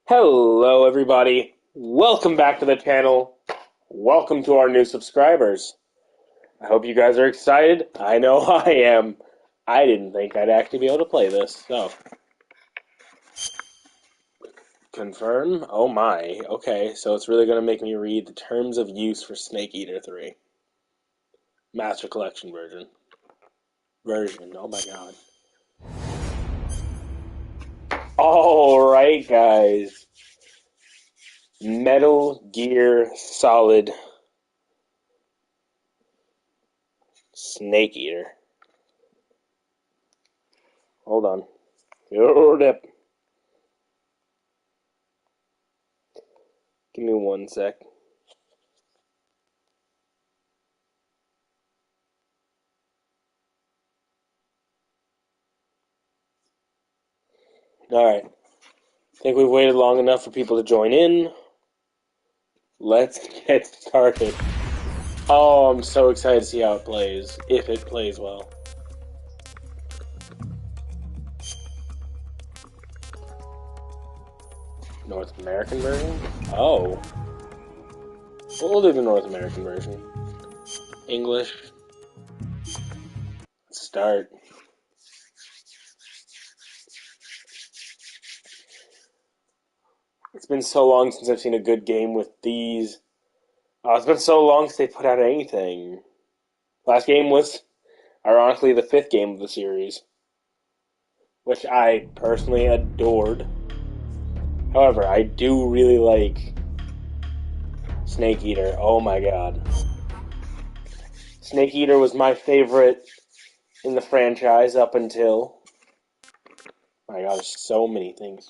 Hello, everybody. Welcome back to the channel. Welcome to our new subscribers. I hope you guys are excited. I know I am. I didn't think I'd actually be able to play this, so. Confirm? Oh my. Okay, so it's really going to make me read the terms of use for Snake Eater 3. Master Collection version. Oh my god. Alright, guys. Metal Gear Solid Snake Eater. Hold on. Hold up. Give me one sec. Alright. I think we've waited long enough for people to join in. Let's get started. Oh, I'm so excited to see how it plays, if it plays well. North American version? Oh. We'll do the North American version. English. Let's start. It's been so long since I've seen a good game with these. It's been so long since they put out anything. Last game was, ironically, the 5th game of the series, which I personally adored. However, I do really like Snake Eater. Oh my god. Snake Eater was my favorite in the franchise up until... My god, there's so many things.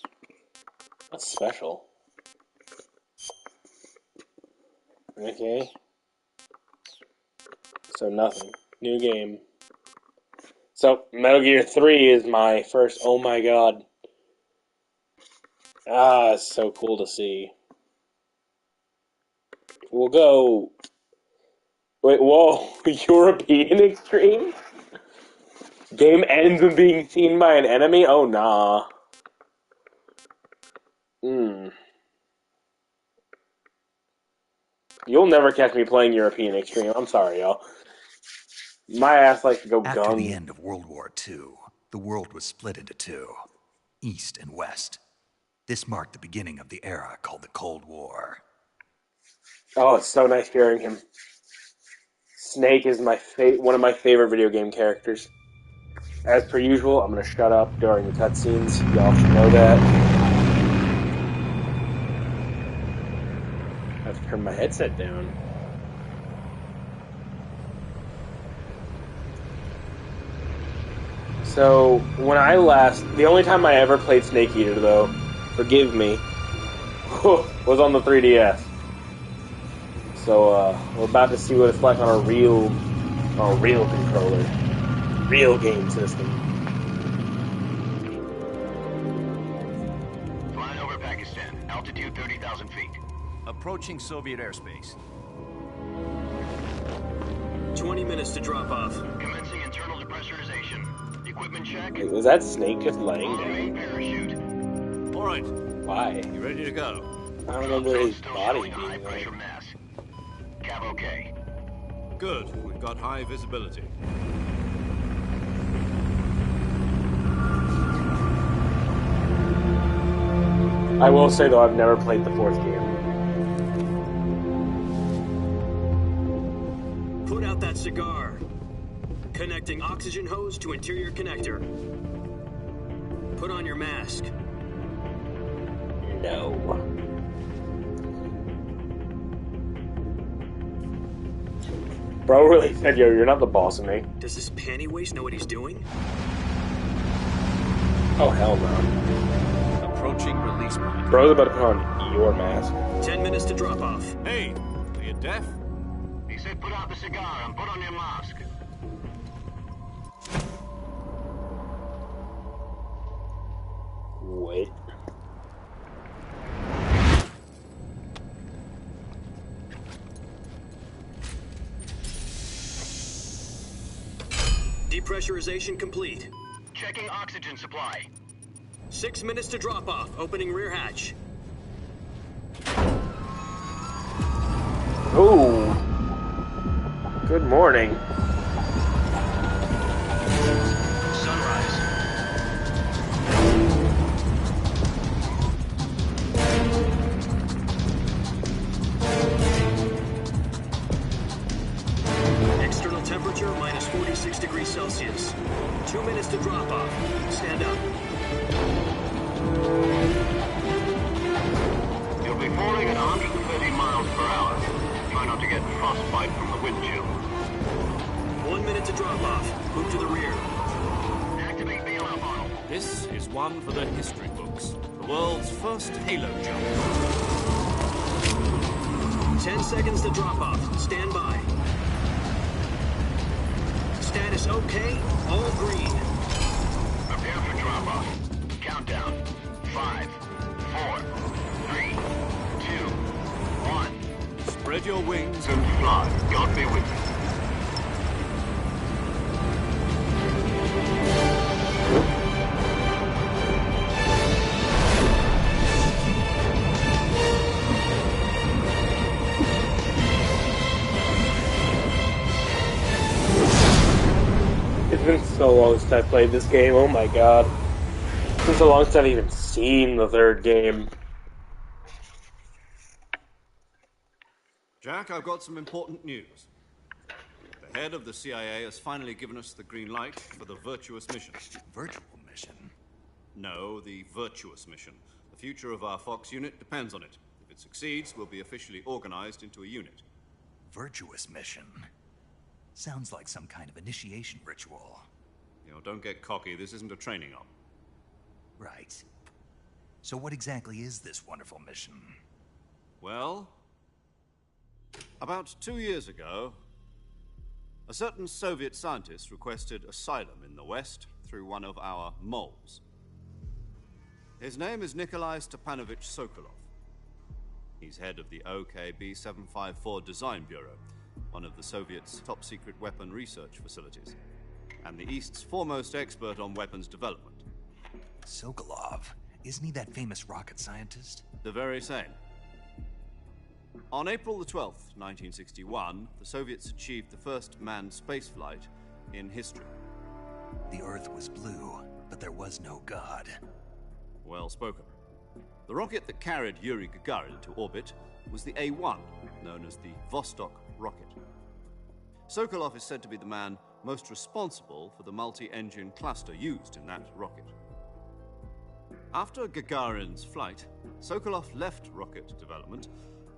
What's special? Okay. So nothing. New game. So, Metal Gear 3 is my first... Oh my god. It's so cool to see. We'll go... Wait, whoa. European Extreme? Game ends with being seen by an enemy? Oh, nah. You'll never catch me playing European Extreme. I'm sorry, y'all. My ass likes to go gung. After the end of World War II, the world was split into two, East and West. This marked the beginning of the era called the Cold War. Oh, it's so nice hearing him. Snake is one of my favorite video game characters. As per usual, I'm going to shut up during the cutscenes. Y'all should know that. I have to turn my headset down. So, the only time I ever played Snake Eater, though, forgive me, was on the 3DS. So, we're about to see what it's like on a real controller. Real game system. Flying over Pakistan, altitude 30,000 feet. Approaching Soviet airspace. 20 minutes to drop off. Commencing internal depressurization. Equipment check. Wait, was that Snake just laying Main down? parachute. All right, Why? you ready to go? I don't remember his Still body showing high being pressure like... mass. Cav okay. Good, we've got high visibility. I will say, though, I've never played the 4th game. Put out that cigar. Connecting oxygen hose to interior connector. Put on your mask. No. Bro really said, yo, you're not the boss of me. Does this panty waste know what he's doing? Oh, hell no. Approaching release point. Bro's about to put on your mask. 10 minutes to drop off. Hey, are you deaf? He said put out the cigar and put on your mask. Wait. Depressurization complete. Checking oxygen supply. 6 minutes to drop off. Opening rear hatch. Ooh. Good morning. Sunrise. External temperature minus 46 degrees Celsius. 2 minutes to drop off. Stand up. You'll be falling at 130 miles per hour. Try not to get frostbite from the wind chill. 1 minute to drop off. Move to the rear. Activate BLR model. This is one for the history books. The world's first halo jump. 10 seconds to drop off. Stand by. Status okay. All green. Prepare for drop-off. Countdown. 5, 4, 3, 2, 1. Spread your wings And fly. God be with you. It's been so long since I played this game, oh my god. It's been so long since I've even seen the third game. Jack, I've got some important news. The head of the CIA has finally given us the green light for the Virtuous mission. Virtual mission? No, the Virtuous mission. The future of our Fox unit depends on it. If it succeeds, we'll be officially organized into a unit. Virtuous mission? Sounds like some kind of initiation ritual. You know, don't get cocky. This isn't a training op. Right. So what exactly is this wonderful mission? Well, about 2 years ago, a certain Soviet scientist requested asylum in the West through one of our moles. His name is Nikolai Stepanovich Sokolov. He's head of the OKB-754 Design Bureau, one of the Soviets' top-secret weapon research facilities, and the East's foremost expert on weapons development. Sokolov? Isn't he that famous rocket scientist? The very same. On April the 12th, 1961, the Soviets achieved the first manned spaceflight in history. The Earth was blue, but there was no God. Well spoken. The rocket that carried Yuri Gagarin into orbit was the A-1, known as the Vostok rocket. Sokolov is said to be the man most responsible for the multi-engine cluster used in that rocket. After Gagarin's flight, Sokolov left rocket development to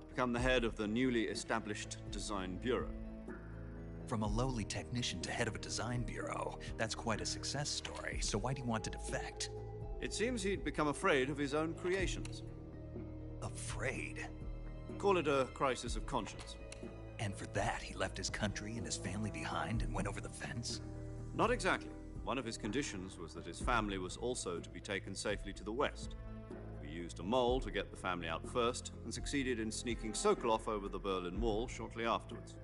become the head of the newly established Design Bureau. From a lowly technician to head of a design bureau, that's quite a success story, so why do you want to defect? It seems he'd become afraid of his own creations. Afraid? Call it a crisis of conscience. And for that, he left his country and his family behind and went over the fence? Not exactly. One of his conditions was that his family was also to be taken safely to the West. We used a mole to get the family out first, and succeeded in sneaking Sokolov over the Berlin Wall shortly afterwards.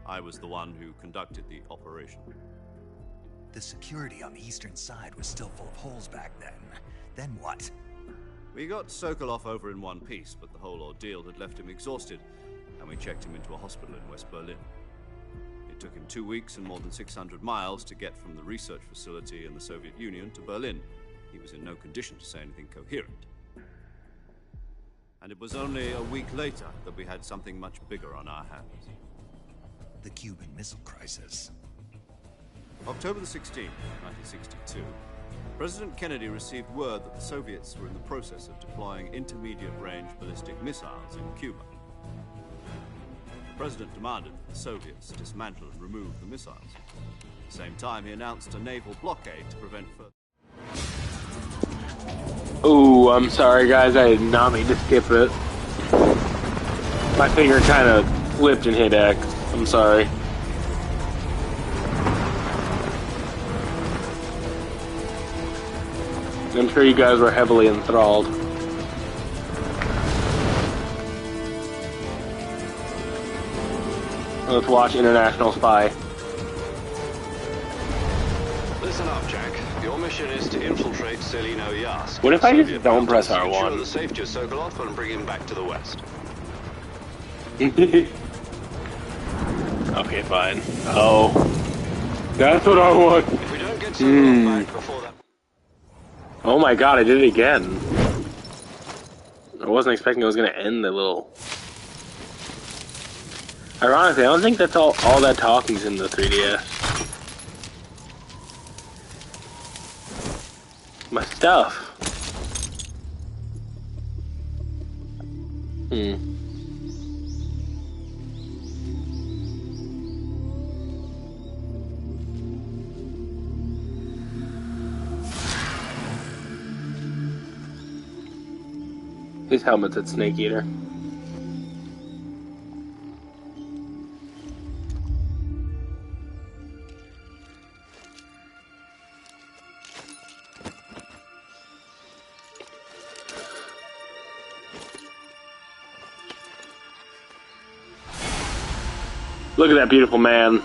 I was the one who conducted the operation. The security on the eastern side was still full of holes back then. Then what? We got Sokolov over in one piece, but the whole ordeal had left him exhausted, and we checked him into a hospital in West Berlin. It took him 2 weeks and more than 600 miles to get from the research facility in the Soviet Union to Berlin. He was in no condition to say anything coherent. And it was only a week later that we had something much bigger on our hands. The Cuban Missile Crisis. October the 16th, 1962, President Kennedy received word that the Soviets were in the process of deploying intermediate-range ballistic missiles in Cuba. The President demanded that the Soviets dismantle and remove the missiles. At the same time, he announced a naval blockade to prevent further... Ooh, I'm sorry guys, I did not mean to skip it. My finger kind of flipped and hit X. I'm sorry. I'm sure you guys were heavily enthralled. Let's watch International Spy. Listen up, Jack. Your mission is to infiltrate Selino Yask. What if I just Soviet don't press mountains, R1? Ensure the safety of Sokolov and bring him back to the west. Okay, fine. Oh. That's what I want. If we don't get Sokolov back before that... Oh my god, I did it again. I wasn't expecting it was going to end the little... Ironically, I don't think that's all that talking's in the 3DS. My stuff. His helmet's at Snake Eater. Look at that beautiful man.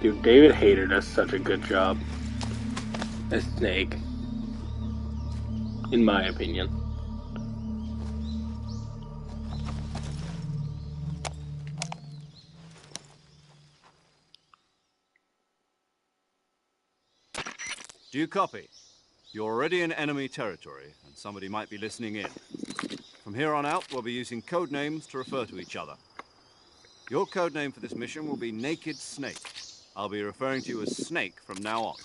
Dude, David Hayter does such a good job as Snake, in my opinion. Do you copy? You're already in enemy territory, and somebody might be listening in. From here on out, we'll be using code names to refer to each other. Your code name for this mission will be Naked Snake. I'll be referring to you as Snake from now on.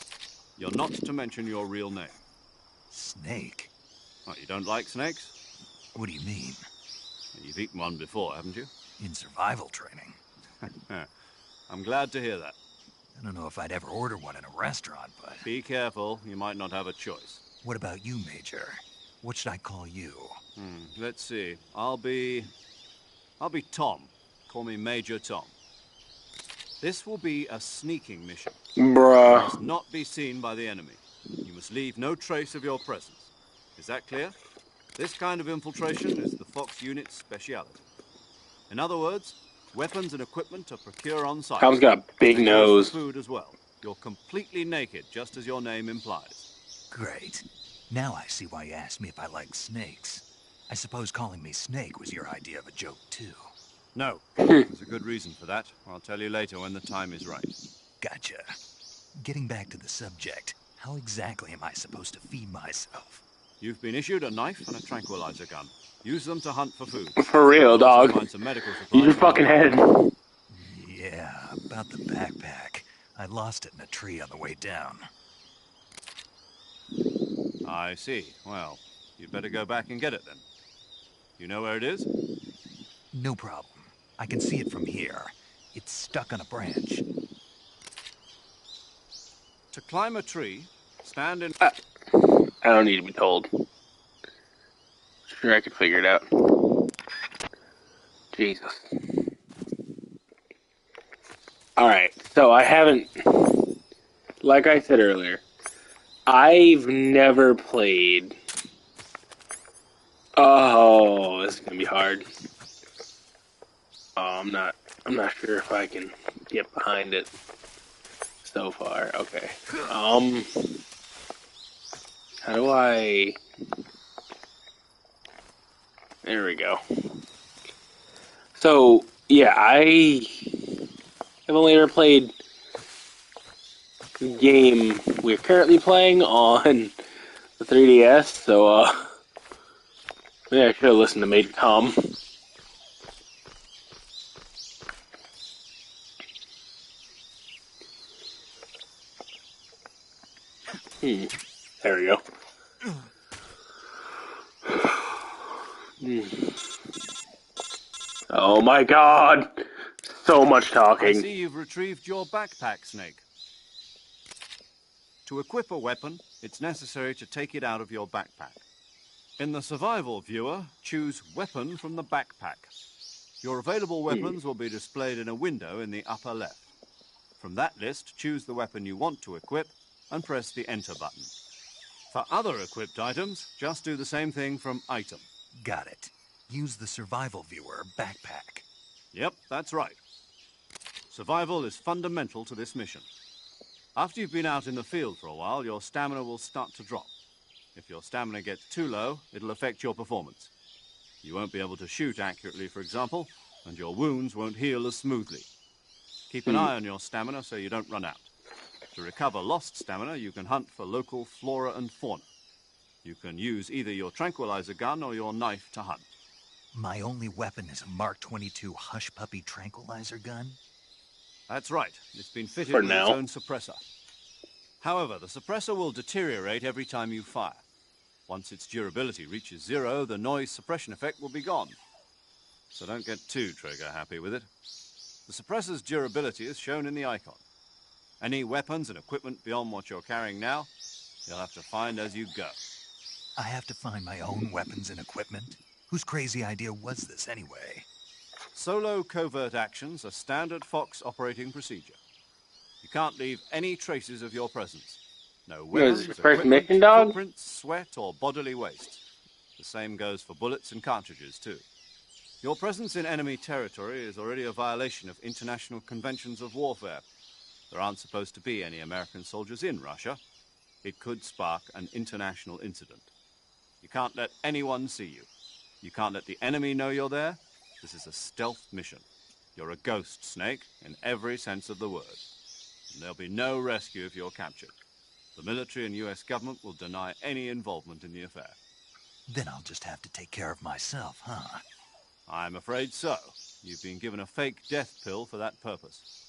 You're not to mention your real name. Snake? Oh, you don't like snakes? What do you mean? You've eaten one before, haven't you? In survival training? I'm glad to hear that. I don't know if I'd ever order one in a restaurant, but... Be careful, you might not have a choice. What about you, Major? What should I call you? Let's see. I'll be Tom. Call me Major Tom. This will be a sneaking mission. You Bruh. must not be seen by the enemy. You must leave no trace of your presence. Is that clear? This kind of infiltration is the Fox unit's speciality. In other words, weapons and equipment are procured on site. Tom's got a big Same goes nose. for food as well. You're completely naked, just as your name implies. Great. Now I see why you asked me if I like snakes. I suppose calling me Snake was your idea of a joke, too. No, there's a good reason for that. I'll tell you later when the time is right. Gotcha. Getting back to the subject, how exactly am I supposed to feed myself? You've been issued a knife and a tranquilizer gun. Use them to hunt for food. For real, Also dog. find some medical supplies Use your around. fucking head. Yeah, about the backpack. I lost it in a tree on the way down. I see. Well, you'd better go back and get it then. You know where it is? No problem. I can see it from here. It's stuck on a branch. To climb a tree, stand in... I don't need to be told. Sure, I could figure it out. Jesus. Alright, so I haven't... Like I said earlier, I've never played... Oh, this is gonna be hard. Oh, I'm not sure if I can get behind it so far. Okay. How do I... There we go. So, yeah, I have only ever played the game we're currently playing on the 3DS, so, maybe I should have listened to Major Tom. There we go. Oh my god! So much I talking. see you've retrieved your backpack, Snake. To equip a weapon, it's necessary to take it out of your backpack. In the survival viewer, choose Weapon from the backpack. Your available weapons will be displayed in a window in the upper left. From that list, choose the weapon you want to equip and press the Enter button. For other equipped items, just do the same thing from Item. Got it. Use the survival viewer backpack. Yep, that's right. Survival is fundamental to this mission. After you've been out in the field for a while, your stamina will start to drop. If your stamina gets too low, it'll affect your performance. You won't be able to shoot accurately, for example, and your wounds won't heal as smoothly. Keep an eye on your stamina so you don't run out. To recover lost stamina, you can hunt for local flora and fauna. You can use either your tranquilizer gun or your knife to hunt. My only weapon is a Mark 22 Hush Puppy tranquilizer gun? That's right. It's been fitted For with now. its own suppressor. However, the suppressor will deteriorate every time you fire. Once its durability reaches 0, the noise suppression effect will be gone. So don't get too trigger-happy with it. The suppressor's durability is shown in the icon. Any weapons and equipment beyond what you're carrying now, you'll have to find as you go. I have to find my own weapons and equipment? Whose crazy idea was this anyway? Solo covert actions are standard Fox operating procedure. You can't leave any traces of your presence. No Was weapons, it your first equipment, mission, dog? footprints, sweat, or bodily waste. The same goes for bullets and cartridges, too. Your presence in enemy territory is already a violation of international conventions of warfare. There aren't supposed to be any American soldiers in Russia. It could spark an international incident. You can't let anyone see you. You can't let the enemy know you're there. This is a stealth mission. You're a ghost, Snake, in every sense of the word. And there'll be no rescue if you're captured. The military and US government will deny any involvement in the affair. Then I'll just have to take care of myself, huh? I'm afraid so. You've been given a fake death pill for that purpose.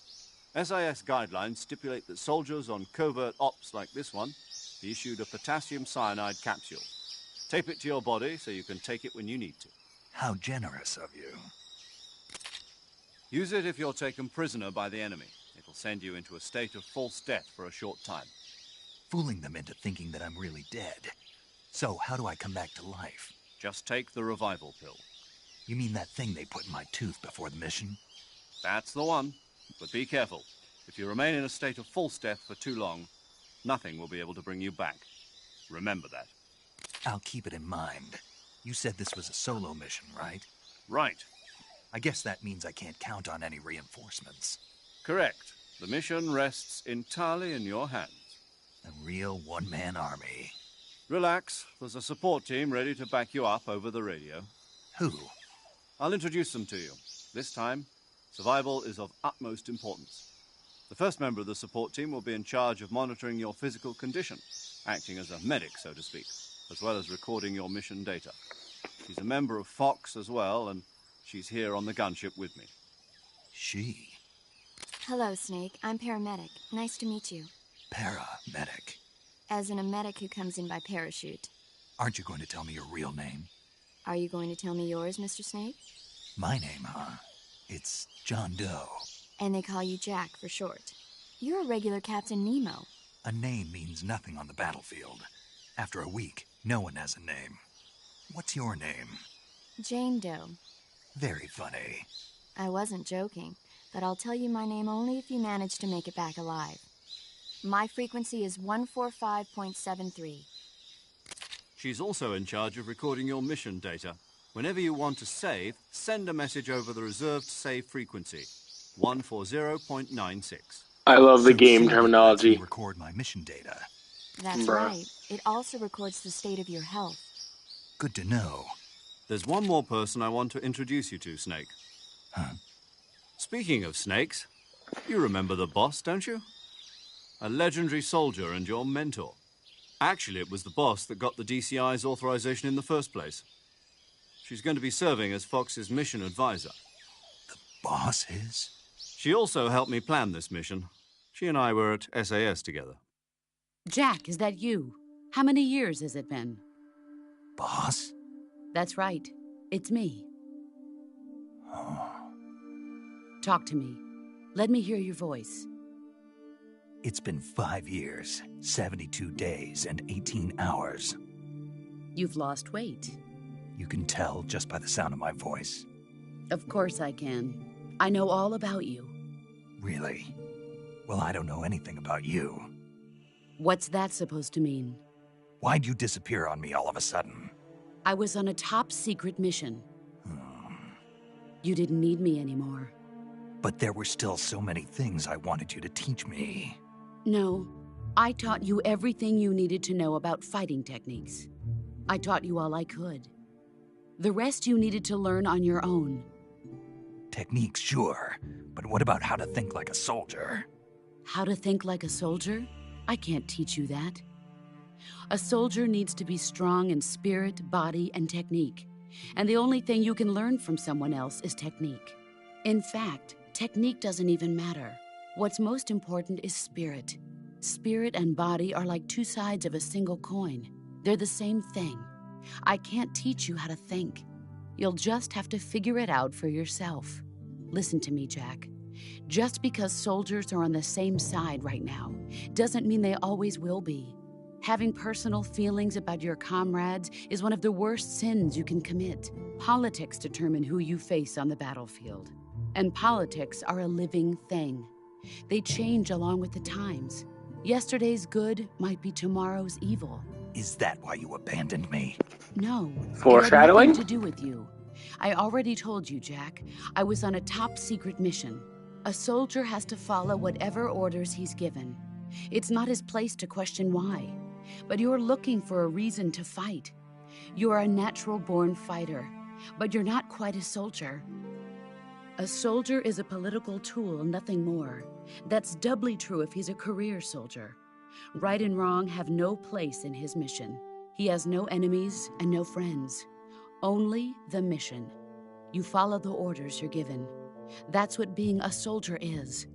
SIS guidelines stipulate that soldiers on covert ops like this one be issued a potassium cyanide capsule. Tape it to your body so you can take it when you need to. How generous of you. Use it if you're taken prisoner by the enemy. It'll send you into a state of false death for a short time. Fooling them into thinking that I'm really dead. So, how do I come back to life? Just take the revival pill. You mean that thing they put in my tooth before the mission? That's the one. But be careful. If you remain in a state of false death for too long, nothing will be able to bring you back. Remember that. I'll keep it in mind. You said this was a solo mission, right? Right. I guess that means I can't count on any reinforcements. Correct. The mission rests entirely in your hands. A real one-man army. Relax. There's a support team ready to back you up over the radio. Who? I'll introduce them to you. This time, survival is of utmost importance. The first member of the support team will be in charge of monitoring your physical condition, acting as a medic, so to speak, as well as recording your mission data. She's a member of Fox as well, and she's here on the gunship with me. She. Hello, Snake. I'm paramedic. Nice to meet you. Paramedic. As in a medic who comes in by parachute. Aren't you going to tell me your real name? Are you going to tell me yours, Mr. Snake? My name, huh? It's John Doe. And they call you Jack for short. You're a regular Captain Nemo. A name means nothing on the battlefield. After a week, no one has a name. What's your name? Jane Doe. Very funny. I wasn't joking, but I'll tell you my name only if you manage to make it back alive. My frequency is 145.73. She's also in charge of recording your mission data. Whenever you want to save, send a message over the reserved save frequency, 140.96. I love the So game Sylvie lets terminology. me record my mission data. That's Bruh. right. It also records the state of your health. Good to know. There's one more person I want to introduce you to, Snake. Huh? Speaking of snakes, you remember the boss, don't you? A legendary soldier and your mentor. Actually, it was the boss that got the DCI's authorization in the first place. She's going to be serving as Fox's mission advisor. Boss is? She also helped me plan this mission. She and I were at SAS together. Jack, is that you? How many years has it been? Boss? That's right. It's me. Talk to me. Let me hear your voice. It's been 5 years, 72 days, and 18 hours. You've lost weight. You can tell just by the sound of my voice. Of course I can. I know all about you. Really? Well, I don't know anything about you. What's that supposed to mean? Why'd you disappear on me all of a sudden? I was on a top-secret mission. You didn't need me anymore. But there were still so many things I wanted you to teach me. No, I taught you everything you needed to know about fighting techniques. I taught you all I could. The rest you needed to learn on your own. Techniques, sure. But what about how to think like a soldier? How to think like a soldier? I can't teach you that. A soldier needs to be strong in spirit, body, and technique. And the only thing you can learn from someone else is technique. In fact, technique doesn't even matter. What's most important is spirit. Spirit and body are like two sides of a single coin. They're the same thing. I can't teach you how to think. You'll just have to figure it out for yourself. Listen to me, Jack. Just because soldiers are on the same side right now doesn't mean they always will be. Having personal feelings about your comrades is one of the worst sins you can commit. Politics determine who you face on the battlefield. And politics are a living thing. They change along with the times. Yesterday's good might be tomorrow's evil. Is that why you abandoned me? No. Foreshadowing? It had nothing to do with you. I already told you, Jack. I was on a top-secret mission. A soldier has to follow whatever orders he's given. It's not his place to question why. But you're looking for a reason to fight. You're a natural-born fighter, but you're not quite a soldier. A soldier is a political tool, nothing more. That's doubly true if he's a career soldier. Right and wrong have no place in his mission. He has no enemies and no friends. Only the mission. You follow the orders you're given. That's what being a soldier is.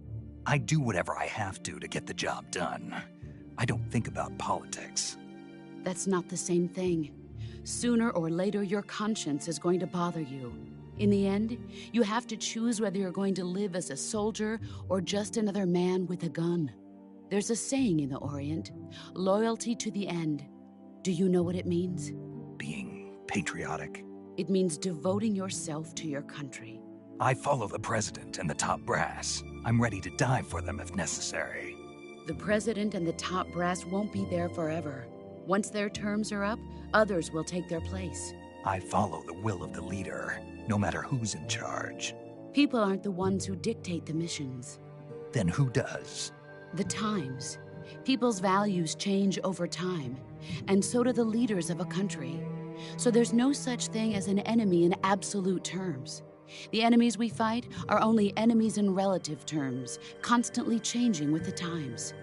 I do whatever I have to get the job done. I don't think about politics. That's not the same thing. Sooner or later, your conscience is going to bother you. In the end, you have to choose whether you're going to live as a soldier or just another man with a gun. There's a saying in the Orient, loyalty to the end. Do you know what it means? Being patriotic. It means devoting yourself to your country. I follow the president and the top brass. I'm ready to die for them if necessary. The president and the top brass won't be there forever. Once their terms are up, others will take their place. I follow the will of the leader, no matter who's in charge. People aren't the ones who dictate the missions. Then who does? The times. People's values change over time, and so do the leaders of a country. So there's no such thing as an enemy in absolute terms. The enemies we fight are only enemies in relative terms, constantly changing with the times.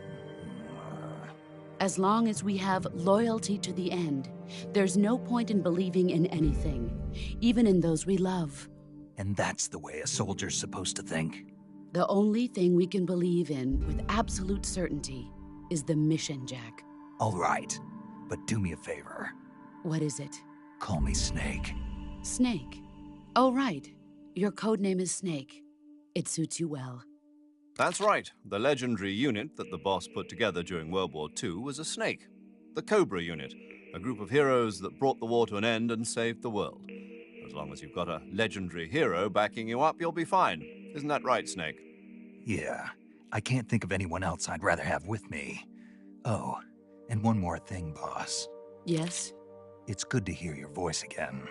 As long as we have loyalty to the end, there's no point in believing in anything, even in those we love. And that's the way a soldier's supposed to think? The only thing we can believe in with absolute certainty is the mission, Jack. All right, but do me a favor. What is it? Call me Snake. Snake? Oh, right. Your codename is Snake. It suits you well. That's right. The legendary unit that the boss put together during World War II was a snake. The Cobra unit, a group of heroes that brought the war to an end and saved the world. As long as you've got a legendary hero backing you up, you'll be fine. Isn't that right, Snake? Yeah, I can't think of anyone else I'd rather have with me. Oh, and one more thing, boss. Yes? It's good to hear your voice again.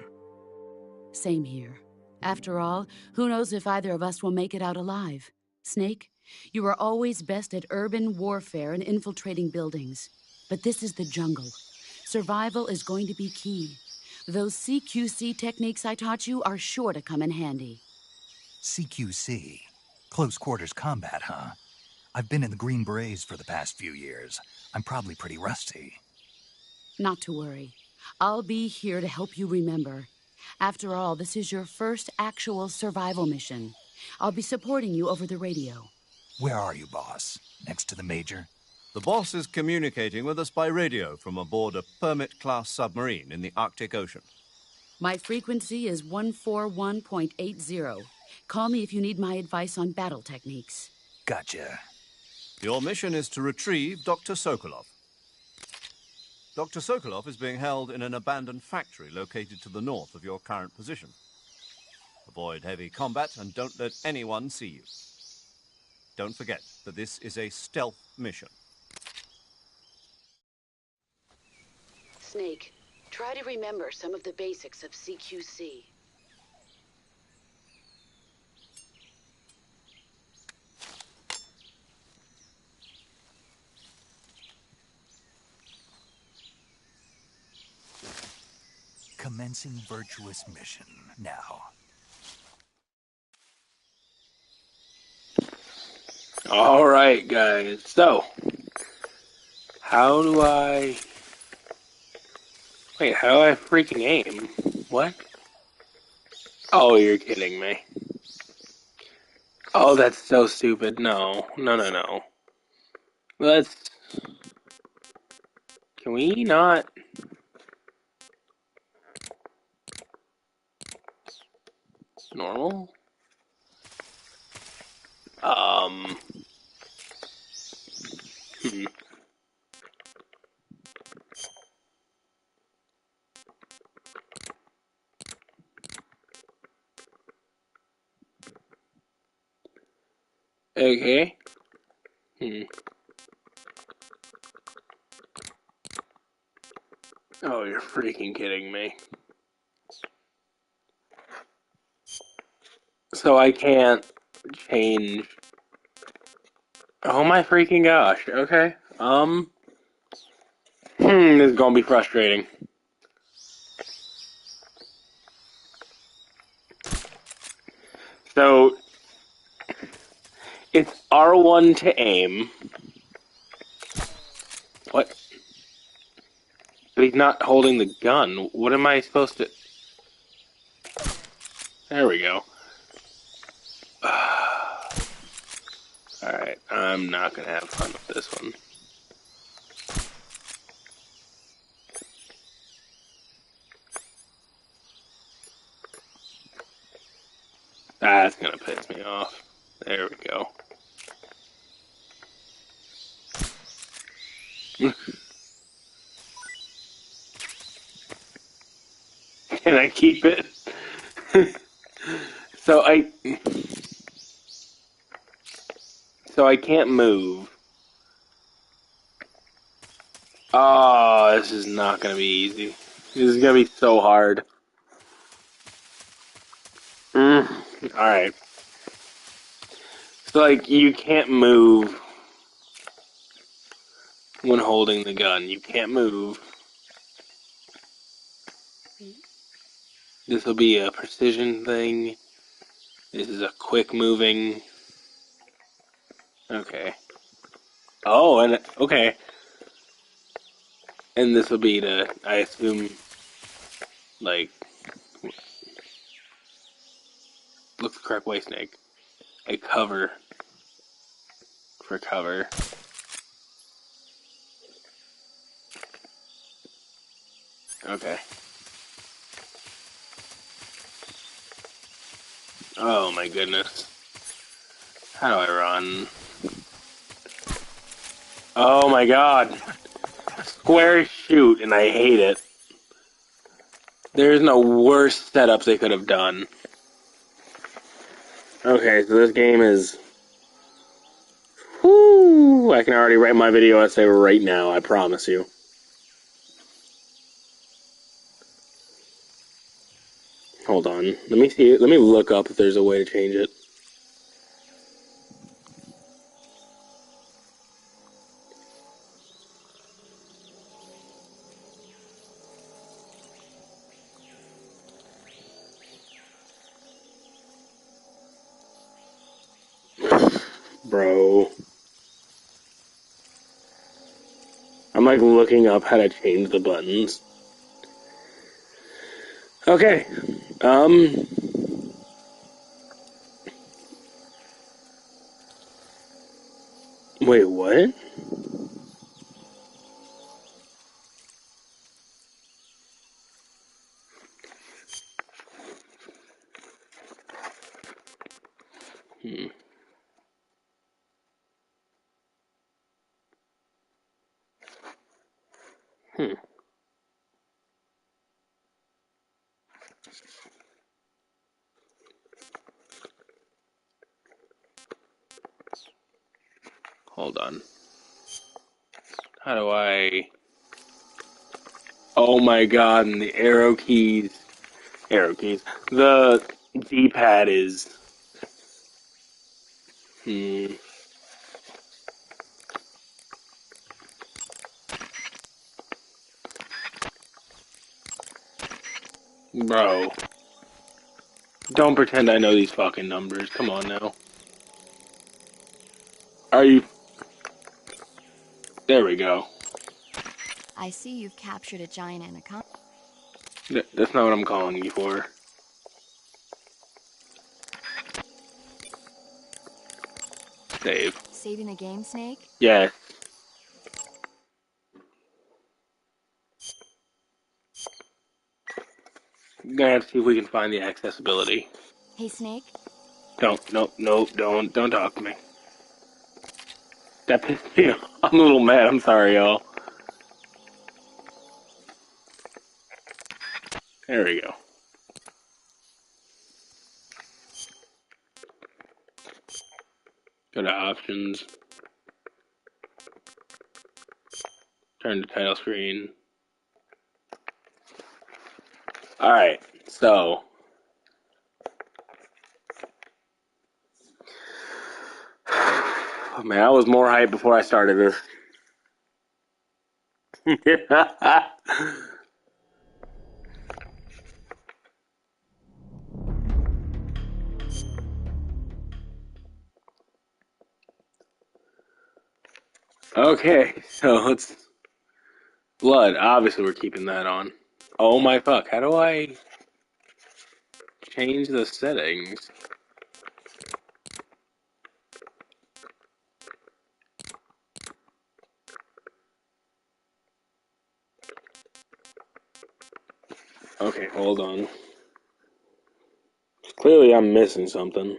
Same here. After all, who knows if either of us will make it out alive? Snake, you are always best at urban warfare and infiltrating buildings. But this is the jungle. Survival is going to be key. Those CQC techniques I taught you are sure to come in handy. CQC? Close quarters combat, huh? I've been in the Green Berets for the past few years. I'm probably pretty rusty. Not to worry. I'll be here to help you remember. After all, this is your first actual survival mission. I'll be supporting you over the radio. Where are you, boss? Next to the Major? The boss is communicating with us by radio from aboard a Permit-class submarine in the Arctic Ocean. My frequency is 141.80. Call me if you need my advice on battle techniques. Gotcha. Your mission is to retrieve Dr. Sokolov. Dr. Sokolov is being held in an abandoned factory located to the north of your current position. Avoid heavy combat and don't let anyone see you. Don't forget that this is a stealth mission. Snake, Try to remember some of the basics of CQC. Commencing virtuous mission now. Alright, guys. So, how do I... Wait, how do I freaking aim? What? Oh, you're kidding me. Oh, that's so stupid. No. No, no, no. Let's... Can we not... Normal? Hmm. Okay. Hmm. Oh, you're freaking kidding me. So I can't change... Oh my freaking gosh. Okay. This is gonna be frustrating. So, it's R1 to aim. What? But he's not holding the gun. What am I supposed to... There we go. Alright, I'm not gonna have fun with this one. That's gonna piss me off. There we go. Can I keep it? So I can't move. Oh, this is not gonna be easy. This is gonna be so hard. Alright. So, like, you can't move when holding the gun. You can't move. This will be a precision thing. This is a quick moving. Okay. Oh, and okay. And this will be to, I assume, like, look the correct way, Snake. A cover for cover. Okay. Oh my goodness. How do I run? Oh my god. Square shoot, and I hate it. There's no worse setups they could have done. Okay, so this game is... Whoo! I can already write my video essay right now, I promise you. Hold on. Let me see. Let me look up if there's a way to change it. Bro. I'm like looking up how to change the buttons. Okay. Wait, what? Hold on. How do I... Oh my god, and the arrow keys. The D-pad is... Bro. Don't pretend I know these fucking numbers. Come on now. Are you... There we go. I see you've captured a giant anaconda. That's not what I'm calling you for. Save. Saving the game, Snake? Yeah. I'm gonna have to see if we can find the accessibility. Hey, Snake? Don't talk to me. That pissed me off. I'm a little mad. I'm sorry, y'all. There we go. Go to options. Turn to title screen. Alright, so. Oh, man, I was more hyped before I started this. Okay, so let's... Blood, obviously we're keeping that on. Oh my fuck, how do I change the settings? Okay, hold on. Clearly I'm missing something.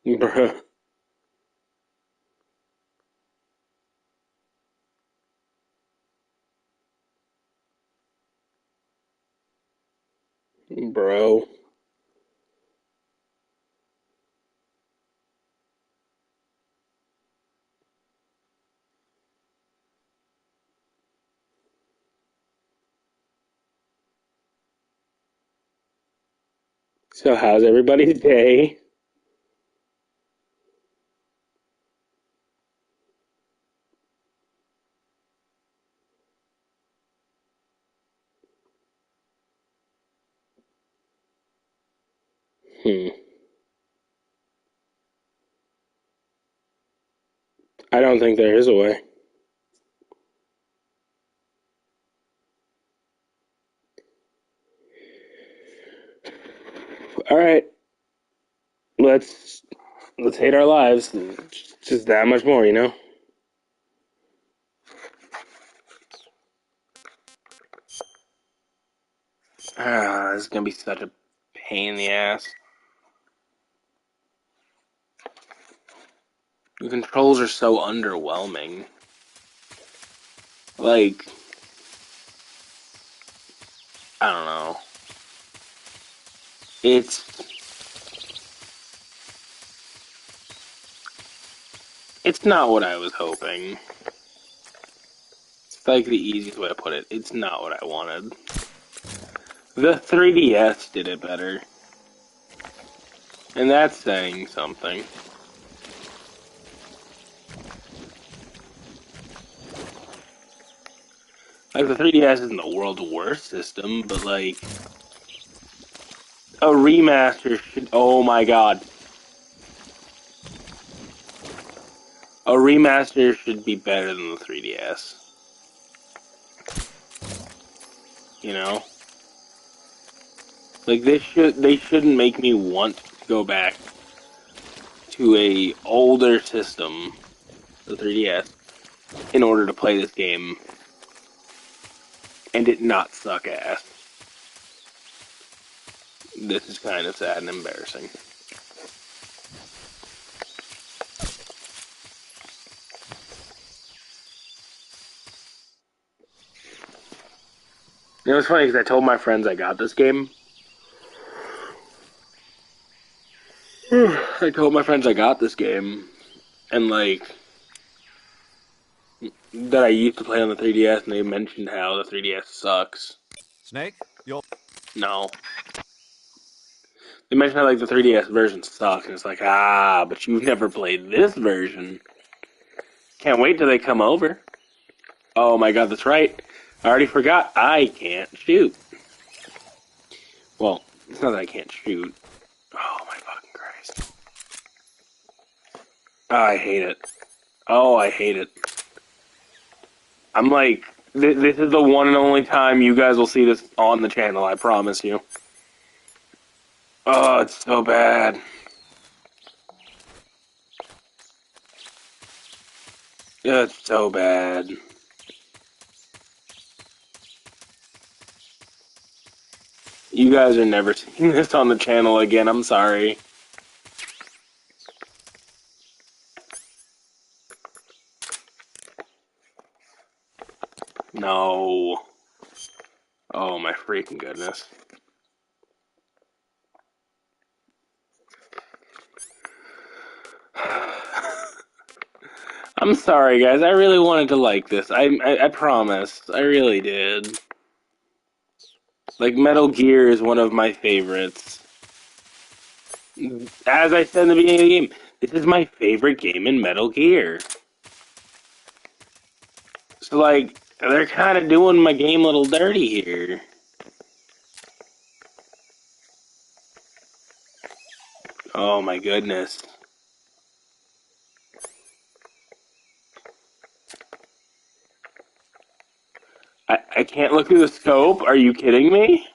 Bruh. Bro. So how's everybody's day? I don't think there is a way. Alright. Let's hate our lives. Just that much more, you know? This is gonna be such a pain in the ass. The controls are so underwhelming. Like, I don't know. It's not what I was hoping. It's like the easiest way to put it. It's not what I wanted. The 3DS did it better. And that's saying something. Like, the 3DS isn't the world's worst system, but, like, a remaster should... Oh my god. A remaster should be better than the 3DS. You know? Like, they shouldn't make me want to go back to a older system, the 3DS, in order to play this game and it not suck ass. This is kind of sad and embarrassing. It was funny because I told my friends I got this game. I told my friends I got this game, and like that I used to play on the 3DS, and they mentioned how the 3DS sucks. Snake, you're... No, they mentioned how like the 3DS version sucks, and it's like but you've never played this version. Can't wait till they come over. Oh my god, that's right. I already forgot. I can't shoot. Well, it's not that I can't shoot. Oh my fucking Christ. Oh, I hate it. Oh, I hate it. I'm like, this is the one and only time you guys will see this on the channel, I promise you. Oh, it's so bad. It's so bad. You guys are never seeing this on the channel again, I'm sorry. No. Oh my freaking goodness. I'm sorry, guys. I really wanted to like this. I promise. I really did. Like, Metal Gear is one of my favorites. As I said in the beginning of the game, this is my favorite game in Metal Gear. So, like, they're kind of doing my game a little dirty here. Oh my goodness. I can't look through the scope? Are you kidding me?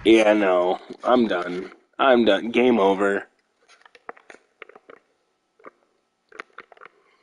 Yeah, no. I'm done. I'm done. Game over.